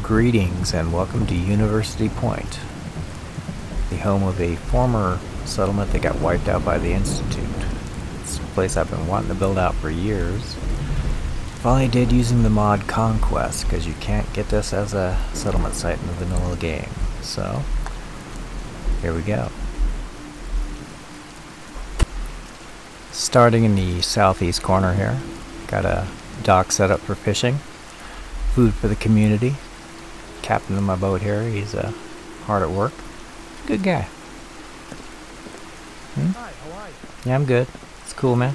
Greetings and welcome to University Point, the home of a former settlement that got wiped out by the Institute. It's a place I've been wanting to build out for years. Finally did using the mod Conquest, because you can't get this as a settlement site in the vanilla game. So, here we go. Starting in the southeast corner here, got a dock set up for fishing, food for the community. Captain of my boat here, he's hard at work. Good guy. Hi, how are you? Yeah, I'm good. It's cool, man.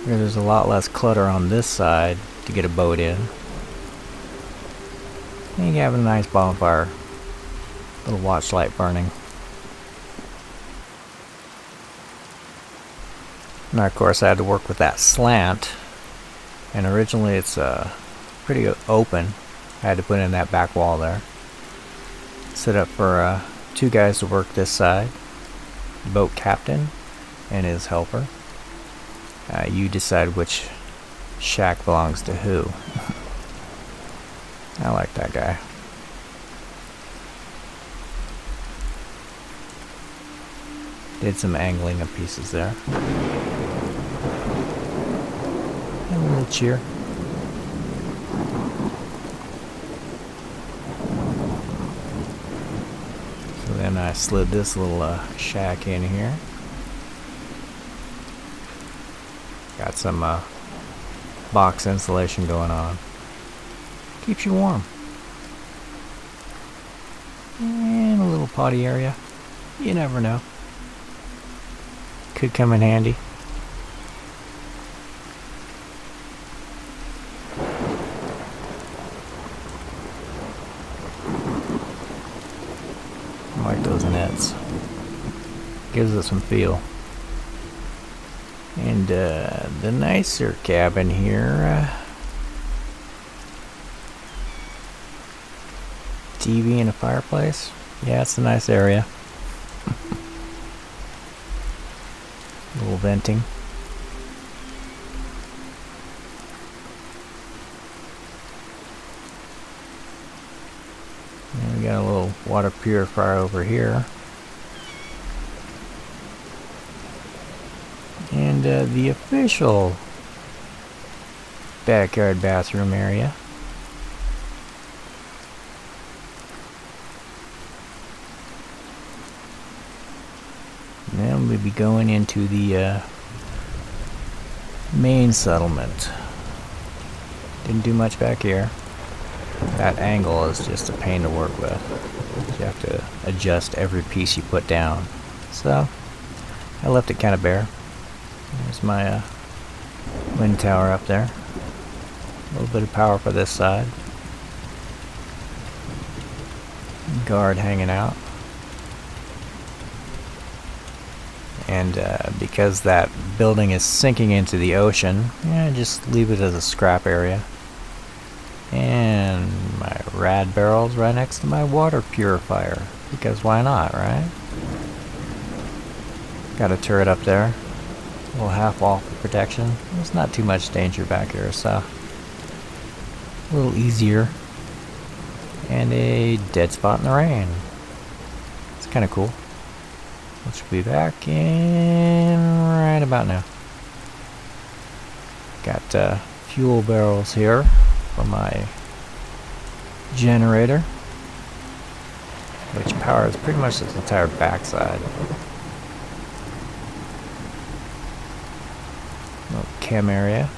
Here, there's a lot less clutter on this side to get a boat in. And you have a nice bonfire. Little watch light burning. Now, of course, I had to work with that slant. And originally it's pretty open. I had to put in that back wall there. Set up for two guys to work this side. Boat captain and his helper. You decide which shack belongs to who. I like that guy. Did some angling of pieces there. A little cheer. So then I slid this little shack in here. Got some box insulation going on. Keeps you warm. And a little potty area. You never know. Could come in handy. I like those nets. Gives it some feel. And the nicer cabin here, TV and a fireplace. Yeah, it's a nice area. Little venting. And we got a little water purifier over here. And the official backyard bathroom area. And then we'll be going into the main settlement. Didn't do much back here. That angle is just a pain to work with. You have to adjust every piece you put down. So, I left it kind of bare. There's my wind tower up there. A little bit of power for this side. Guard hanging out. And because that building is sinking into the ocean, yeah, just leave it as a scrap area. And my rad barrel's right next to my water purifier. Because why not, right? Got a turret up there. A little half wall for protection. There's not too much danger back here, so a little easier. And a dead spot in the rain. It's kind of cool. Which will be back in right about now. Got fuel barrels here for my generator, which powers pretty much this entire backside. Little chem area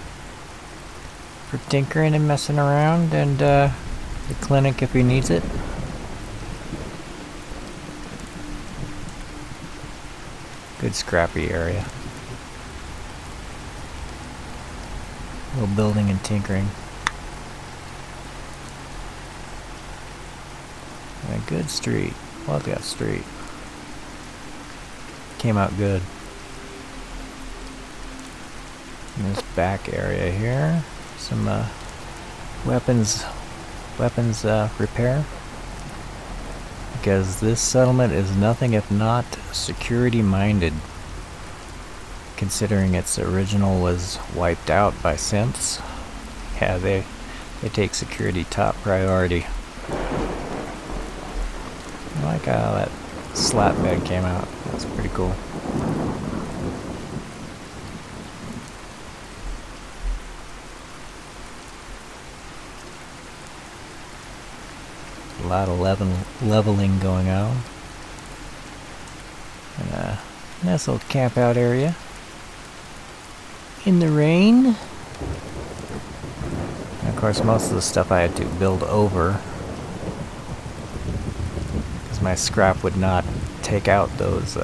for tinkering and messing around, and the clinic if he needs it. Good scrappy area. Little building and tinkering. And a good street. Well, got street. Came out good. And this back area here, some weapons repair. Because this settlement is nothing if not security minded, considering its original was wiped out by synths. Yeah, they They take security top priority. I like how that slat bed came out. That's pretty cool. A lot of leveling going on. And a nice little camp out area. In the rain. And of course most of the stuff I had to build over. Because my scrap would not take out those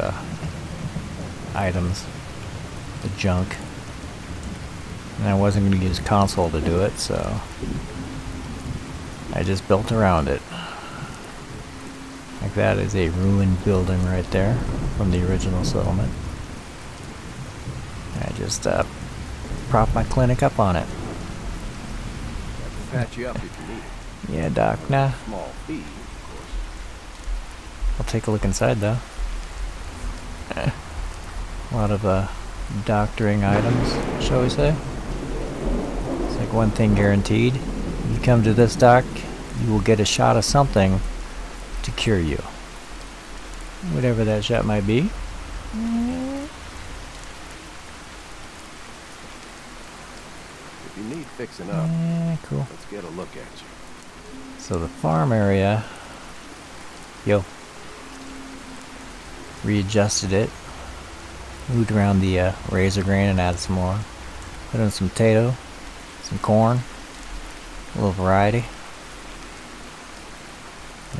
items. The junk. And I wasn't going to use console to do it, so I just built around it. Like that is a ruined building right there from the original settlement. I just propped my clinic up on it. Patch you up if you need it. Yeah, Doc, nah. Small fee, of course. I'll take a look inside though. A lot of doctoring items, shall we say. It's like one thing guaranteed. You come to this doc, you will get a shot of something to cure you. Whatever that shot might be. If you need fixing up, Cool. let's get a look at you. So the farm area, readjusted it, moved around the razor grain and added some more. Put in some potato, some corn, a little variety.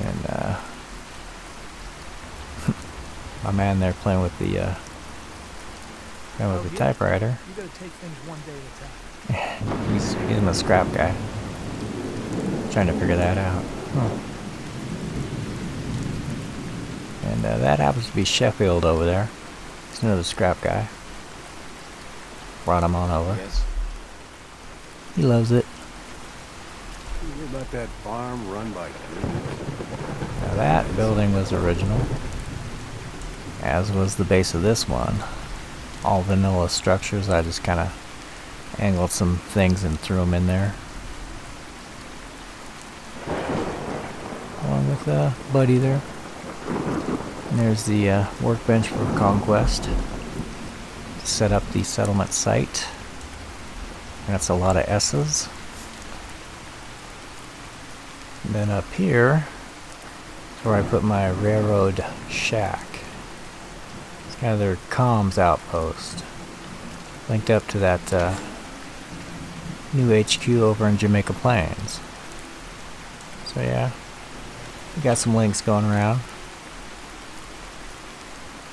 And my man there playing with the typewriter. You gotta take things one day at a time. he's a scrap guy. Trying to figure that out. And that happens to be Sheffield over there. He's another scrap guy. Brought him on over. Yes. He loves it. You hear about that farm run by Greebles? Now that building was original, as was the base of this one. All vanilla structures. I just kind of angled some things and threw them in there. Along with Buddy there. And there's the workbench for Conquest to set up the settlement site. And that's a lot of S's. And then up here is where I put my railroad shack. It's kind of their comms outpost. Linked up to that new HQ over in Jamaica Plains. So yeah, we got some links going around.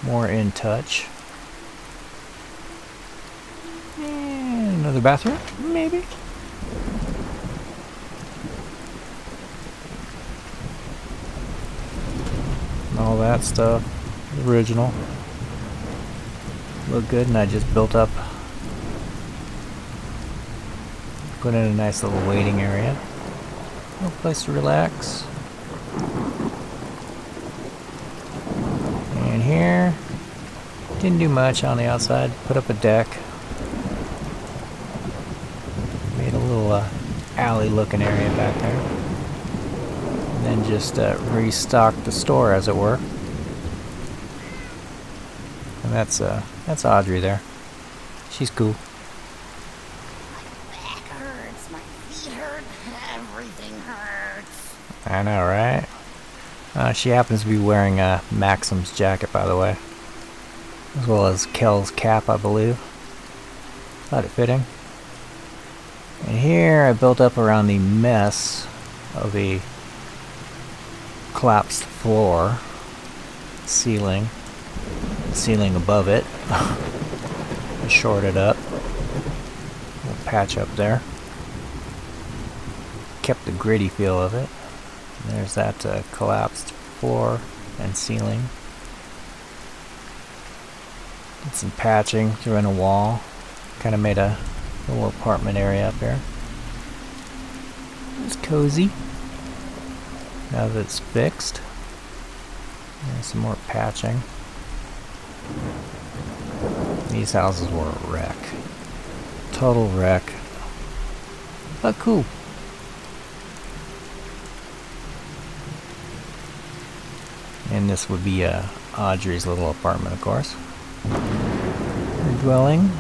More in touch. And another bathroom, maybe? All that stuff, original. Look good, and I just built up. Put in a nice little waiting area. Little place to relax. And here, didn't do much on the outside. Put up a deck. Made a little alley looking area back there. And then just restocked the store, as it were. And that's Audrey there. She's cool. My back hurts, my feet hurt, everything hurts. I know, right? She happens to be wearing Maxim's jacket, by the way. As well as Kel's cap, I believe. Thought it fitting. And here I built up around the mess of the collapsed floor, ceiling above it. Short it up. Little patch up there. Kept the gritty feel of it. And there's that collapsed floor and ceiling. Did some patching, threw in a wall. Kind of made a little apartment area up here. It's cozy. Now that it's fixed. And some more patching. These houses were a wreck. Total wreck. But cool. And this would be Audrey's little apartment, of course. Her dwelling.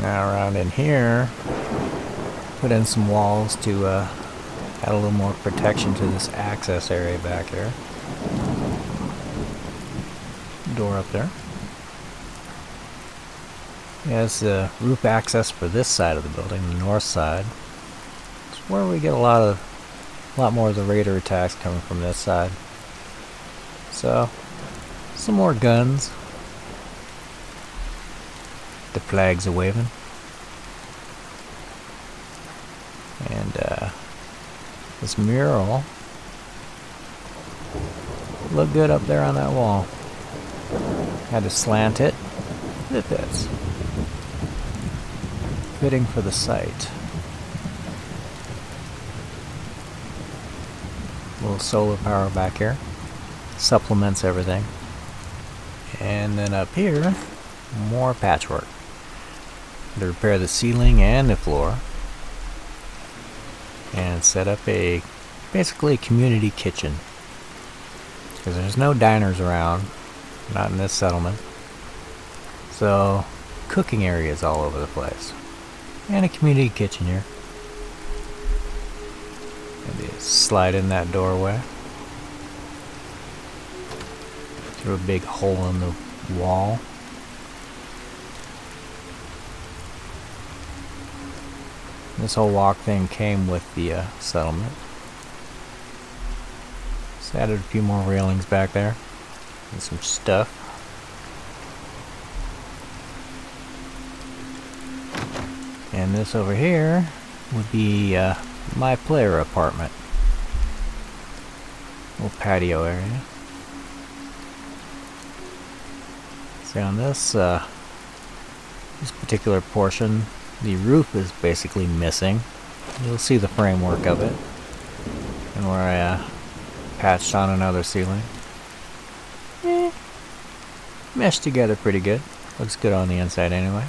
Now around in here, put in some walls to add a little more protection to this access area back here. Door up there. Has the roof access for this side of the building, the north side. It's where we get a lot more of the raider attacks coming from this side. So, some more guns. The flags are waving. And this mural looked good up there on that wall. Had to slant it. It fits. Fitting for the site. A little solar power back here. Supplements everything. And then up here, more patchwork. To repair the ceiling and the floor. And set up basically a community kitchen. Because there's no diners around. Not in this settlement. So, cooking areas all over the place. And a community kitchen here. Maybe slide in that doorway. Through a big hole in the wall. This whole walk thing came with the settlement. Just added a few more railings back there. And some stuff. And this over here would be my player apartment. Little patio area. See on this particular portion, the roof is basically missing. You'll see the framework of it. And where I patched on another ceiling. Meshed together pretty good. Looks good on the inside anyway.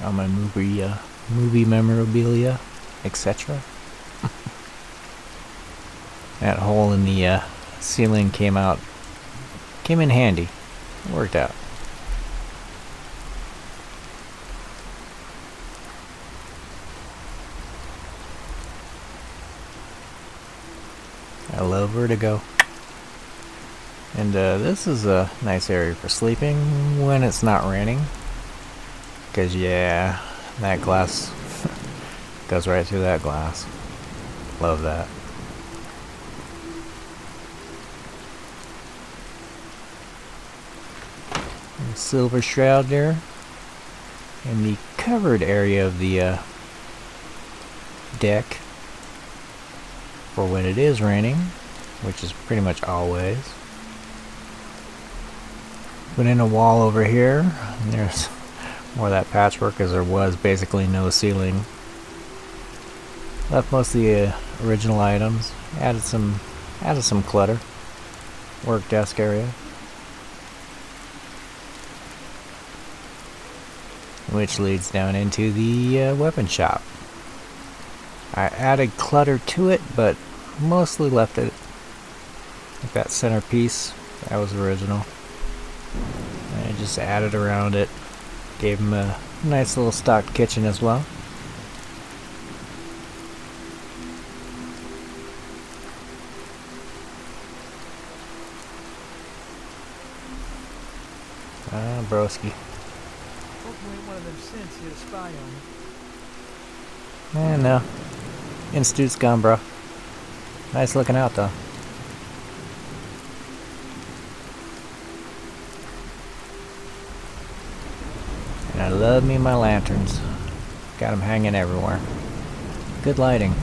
All my movie memorabilia, etc. That hole in the ceiling came in handy. It worked out. I love Vertigo. And this is a nice area for sleeping when it's not raining. Because, yeah, that glass goes right through that glass. Love that. And silver shroud there. And the covered area of the deck for when it is raining, which is pretty much always. Put in a wall over here, and there's more of that patchwork as there was basically no ceiling. Left most of the original items. Added some clutter. Work desk area. Which leads down into the weapon shop. I added clutter to it, but mostly left it like that centerpiece. That was original. I just added around it. Gave him a nice little stocked kitchen as well. Broski. Hopefully ain't one of them synths here to spy on me. No. Institute's gone, bro. Nice looking out, though. And I love me my lanterns. Got them hanging everywhere. Good lighting.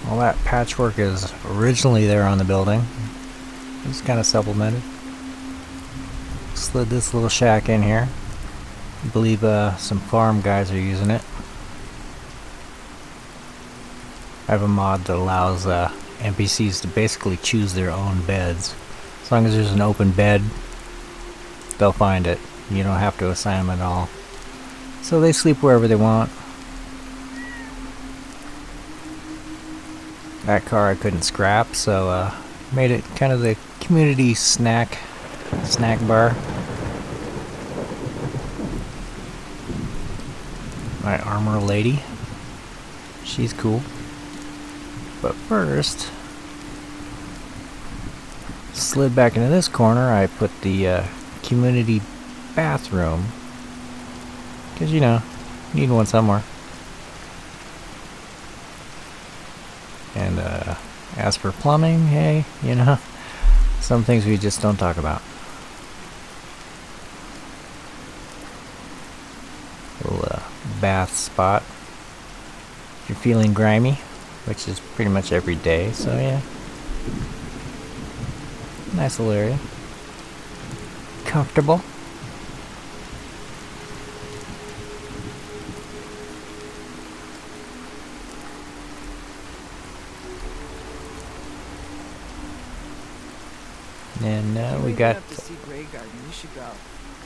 All that patchwork is originally there on the building. It's kind of supplemented. Slid this little shack in here. I believe some farm guys are using it. I have a mod that allows NPCs to basically choose their own beds. As long as there's an open bed, they'll find it. You don't have to assign them at all. So they sleep wherever they want. That car I couldn't scrap, so made it kind of the community snack bar. My armor lady. She's cool. But first, slid back into this corner, I put the community bathroom. Because, you know, need one somewhere. And as for plumbing, hey, you know, some things we just don't talk about. Little bath spot. If you're feeling grimy, which is pretty much every day, so yeah. Nice little area. Comfortable. And we got... Up to see Grey Garden. You should go.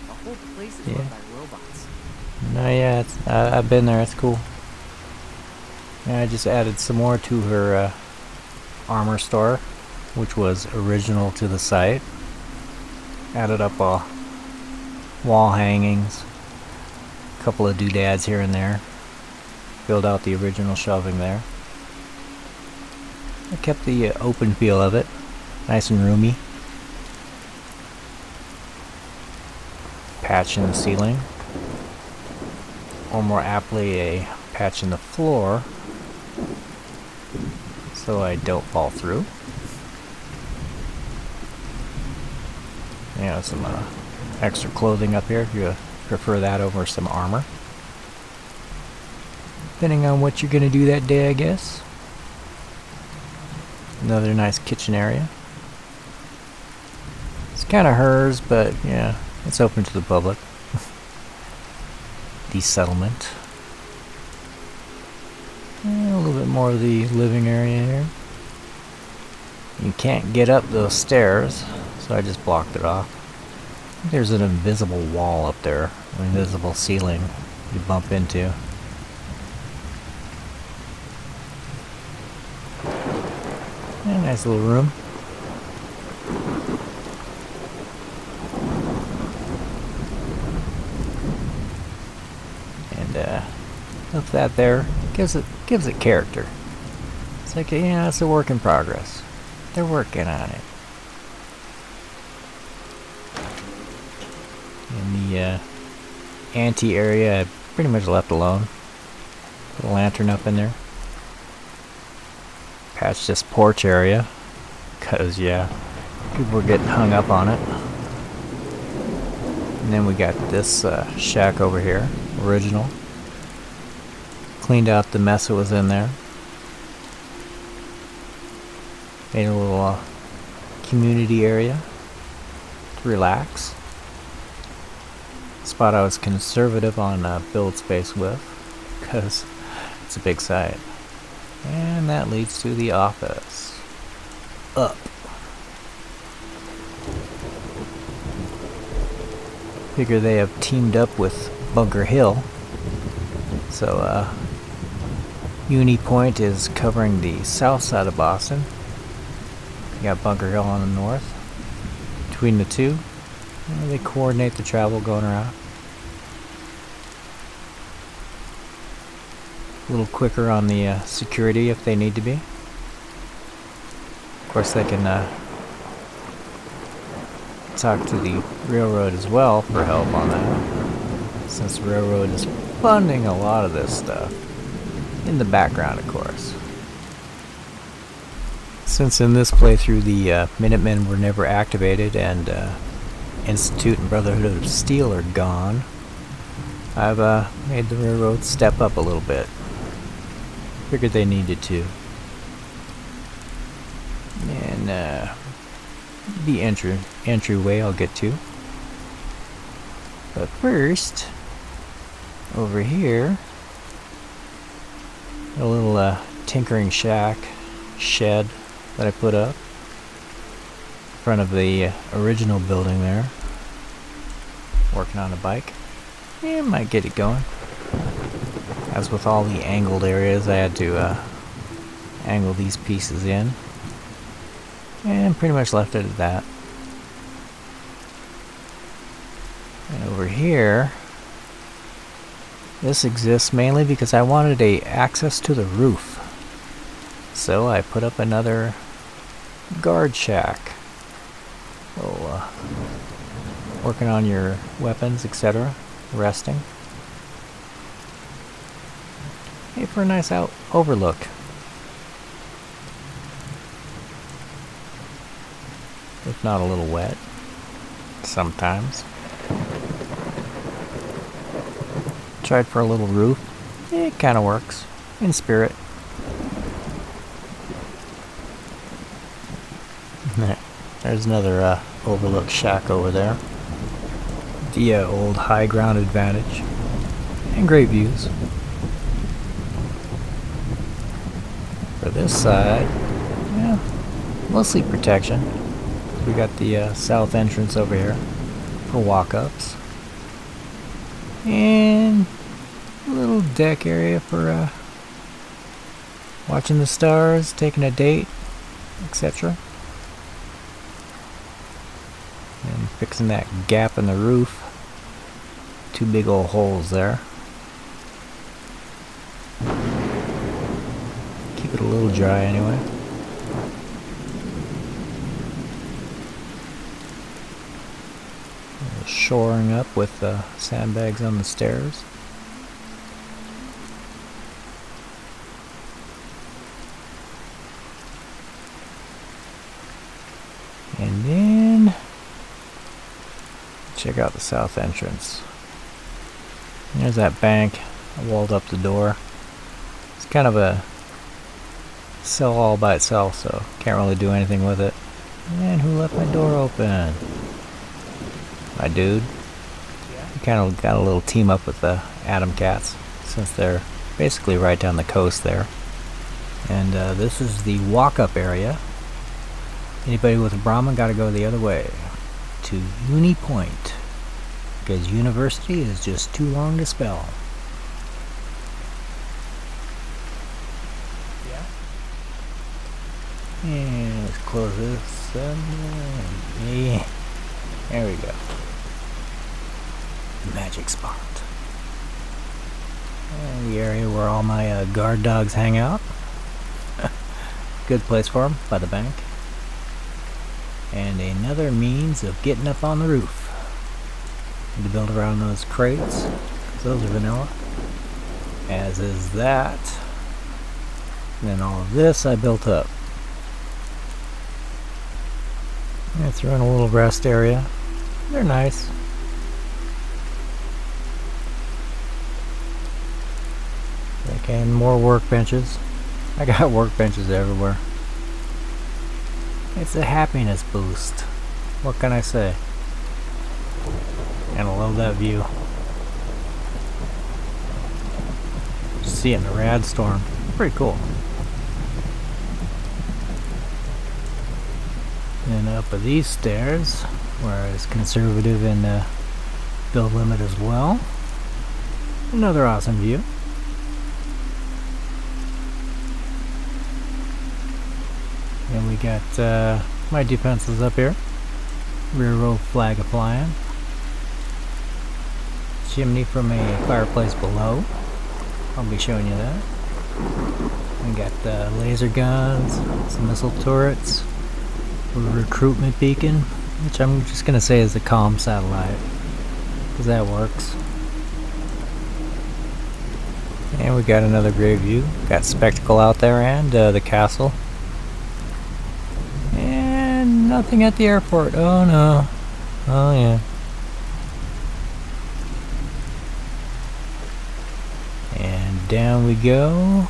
The whole place is Yeah. run by robots. No, yeah, I've been there. It's cool. Yeah, I just added some more to her Armour Store, which was original to the site. Added up wall hangings, a couple of doodads here and there. Filled out the original shelving there. I kept the open feel of it, nice and roomy. Patch in the ceiling, or more aptly a patch in the floor, so I don't fall through. Yeah, some extra clothing up here if you prefer that over some armor. Depending on what you're gonna do that day, I guess. Another nice kitchen area. It's kind of hers, but yeah, it's open to the public. The settlement. And a little bit more of the living area here. You can't get up those stairs, so I just blocked it off. There's an invisible wall up there, an invisible ceiling you bump into. Yeah, nice little room. With that there, gives it character. It's like, yeah, it's a work in progress. They're working on it. In the ante area, I pretty much left alone. Put a lantern up in there. Patched this porch area, cause yeah, people were getting hung up on it. And then we got this shack over here, original. Cleaned out the mess that was in there. Made a little community area to relax. Spot I was conservative on build space with, because it's a big site. And that leads to the office. Up. Figure they have teamed up with Bunker Hill. So, Uni Point is covering the south side of Boston. You got Bunker Hill on the north. Between the two, they coordinate the travel going around. A little quicker on the security if they need to be. Of course, they can talk to the railroad as well for help on that, since the railroad is funding a lot of this stuff. In the background, of course. Since in this playthrough the Minutemen were never activated and Institute and Brotherhood of Steel are gone, I've made the railroad step up a little bit. Figured they needed to. And the entryway I'll get to. But first, over here, a little tinkering shack shed that I put up in front of the original building there. Working on a bike. Yeah, might get it going. As with all the angled areas, I had to angle these pieces in. And pretty much left it at that. And over here, this exists mainly because I wanted access to the roof. So I put up another guard shack. Working on your weapons, etc. Resting. Hey, for a nice overlook. If not a little wet. Sometimes. Tried for a little roof. It kind of works. In spirit. There's another overlook shack over there. The old high ground advantage. And great views. For this side, yeah, mostly protection. We got the south entrance over here for walk-ups. And a little deck area for watching the stars, taking a date, etc. And fixing that gap in the roof. 2 big old holes there. Keep it a little dry anyway. Shoring up with sandbags on the stairs. And then check out the south entrance. There's that bank. I walled up the door. It's kind of a cell all by itself, so can't really do anything with it. And who left my door open? My dude. We kind of got a little team up with the Atom Cats, since they're basically right down the coast there. And this is the walk-up area. Anybody with a Brahmin gotta go the other way to Uni Point, because university is just too long to spell. Yeah. And let's close this. Yeah. There we go. Magic spot. And the area where all my guard dogs hang out. Good place for them, by the bank. And another means of getting up on the roof. Need to build around those crates, because those are vanilla. As is that. And then all of this I built up. I threw in a little rest area. They're nice. And more workbenches. I got workbenches everywhere. It's a happiness boost. What can I say? And I love that view. See it in the rad storm. Pretty cool. And up of these stairs, where I was conservative in build limit as well. Another awesome view. And we got my defenses up here. Rear row flag flying. Chimney from a fireplace below. I'll be showing you that. We got laser guns, some missile turrets, a recruitment beacon, which I'm just gonna say is a comm satellite, because that works. And we got another great view. Got Spectacle out there and the castle. And nothing at the airport. Oh no. Oh yeah. And down we go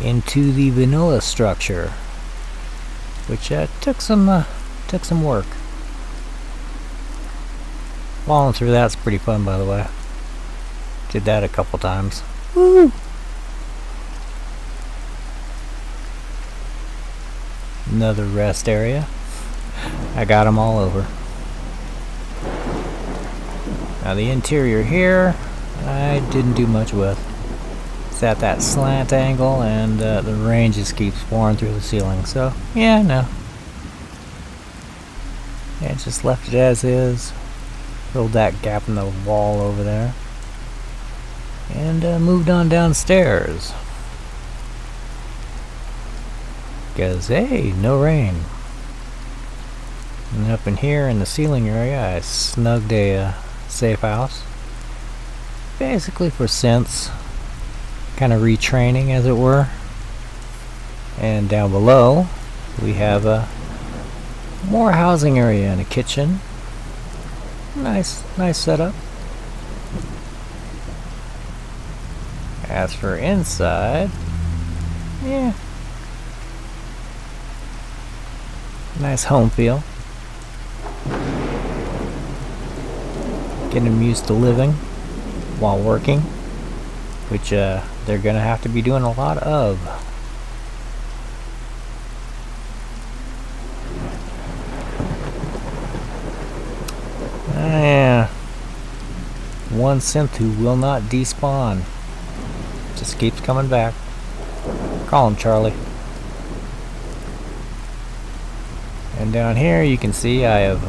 into the vanilla structure, which took some work. Falling through that's pretty fun, by the way. Did that a couple times. Woo! Another rest area. I got them all over. Now the interior here, I didn't do much with. it's at that slant angle, and the rain just keeps pouring through the ceiling. So yeah, no. Yeah, just left it as is. Filled that gap in the wall over there. And moved on downstairs. Because, hey, no rain. And up in here in the ceiling area, I snugged a safe house. Basically for synths. Kind of retraining, as it were. And down below, we have a more housing area and a kitchen. Nice setup. As for inside, yeah, nice home feel. Getting them used to living while working, which they're gonna have to be doing a lot of. Yeah, one synth who will not despawn. Just keeps coming back. Call him Charlie. And down here you can see I have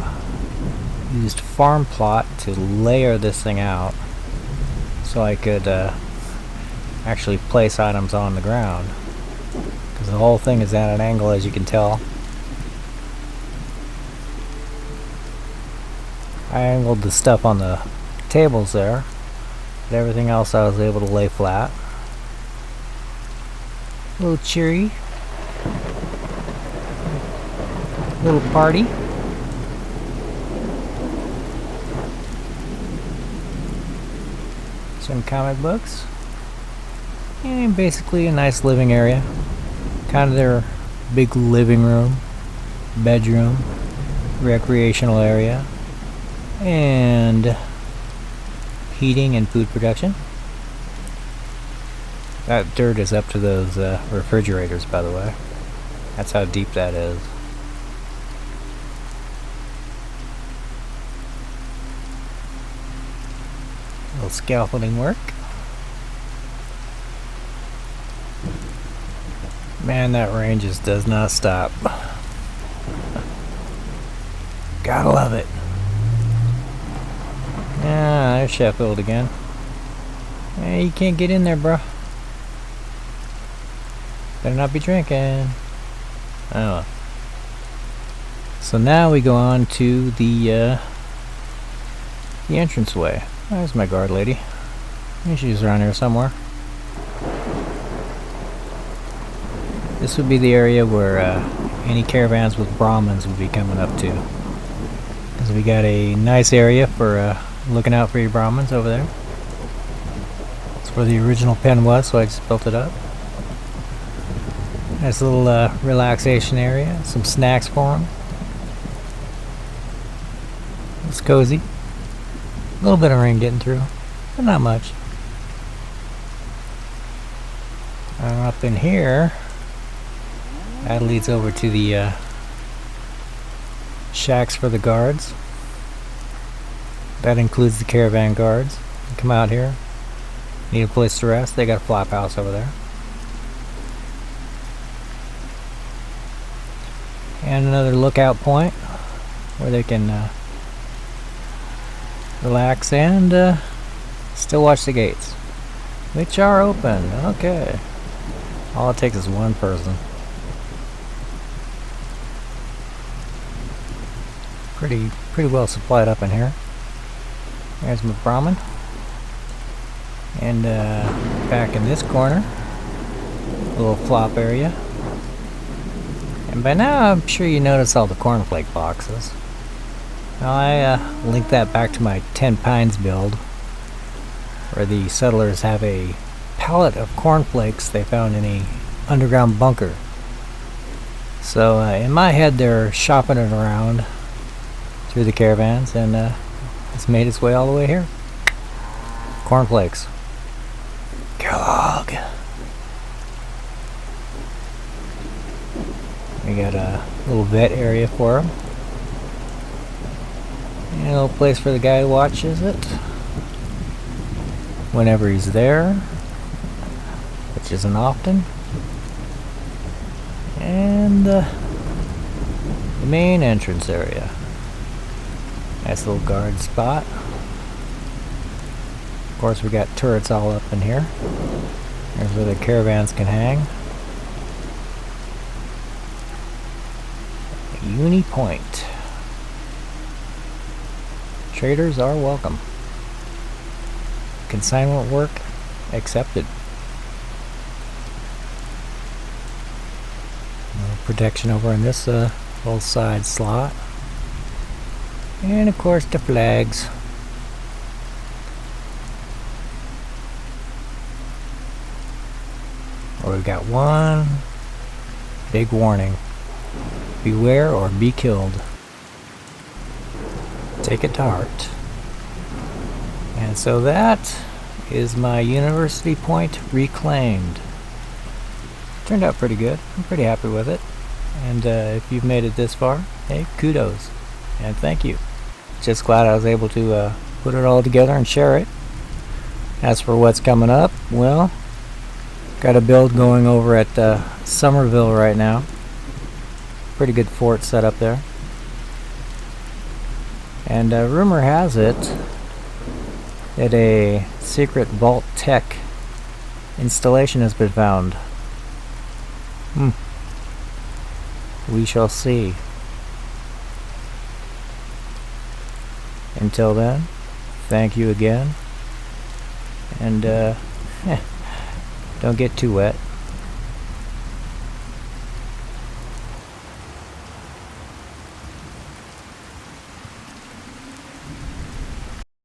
used farm plot to layer this thing out so I could actually place items on the ground, because the whole thing is at an angle, as you can tell. I angled the stuff on the tables there, but everything else I was able to lay flat. A little cheery. Little party. Some comic books. And basically a nice living area. Kind of their big living room, bedroom, recreational area, and heating and food production. That dirt is up to those refrigerators, by the way. That's how deep that is. A little scaffolding work. Man, that rain just does not stop. Gotta love it. Ah, there's Sheffield again. Hey, you can't get in there, bro. Better not be drinking. Oh. So now we go on to the entranceway. There's my guard lady. She's around here somewhere. This would be the area where any caravans with Brahmins would be coming up to. Because we got a nice area for looking out for your Brahmins over there. That's where the original pen was, so I just built it up. Nice little relaxation area, some snacks for them. It's cozy. A little bit of rain getting through, but not much. Up in here, that leads over to the shacks for the guards. That includes the caravan guards. You come out here, need a place to rest. They got a flop house over there. And another lookout point where they can relax and still watch the gates, which are open. Okay. All it takes is one person. Pretty well supplied up in here. There's my Brahmin. And back in this corner, a little flop area. And by now I'm sure you notice all the cornflake boxes. Now I linked that back to my 10 Pines build, where the settlers have a pallet of cornflakes they found in a underground bunker. So in my head they're shopping it around through the caravans, and it's made its way all the way here. Cornflakes. Kellogg. We got a little vet area for him. And a little place for the guy who watches it whenever he's there. which isn't often. And the main entrance area. Nice little guard spot. Of course, we got turrets all up in here. There's where the caravans can hang. Uni Point. Traders are welcome. Consignment work accepted. Protection over in this little side slot. And of course the flags. We've got one big warning. Beware or be killed. Take it to heart. And so that is my University Point reclaimed. Turned out pretty good. I'm pretty happy with it. And if you've made it this far, hey, kudos. And thank you. Just glad I was able to put it all together and share it. As for what's coming up, well, got a build going over at Somerville right now. Pretty good fort set up there. And rumor has it that a secret Vault Tech installation has been found. We shall see. Until then, thank you again. And don't get too wet.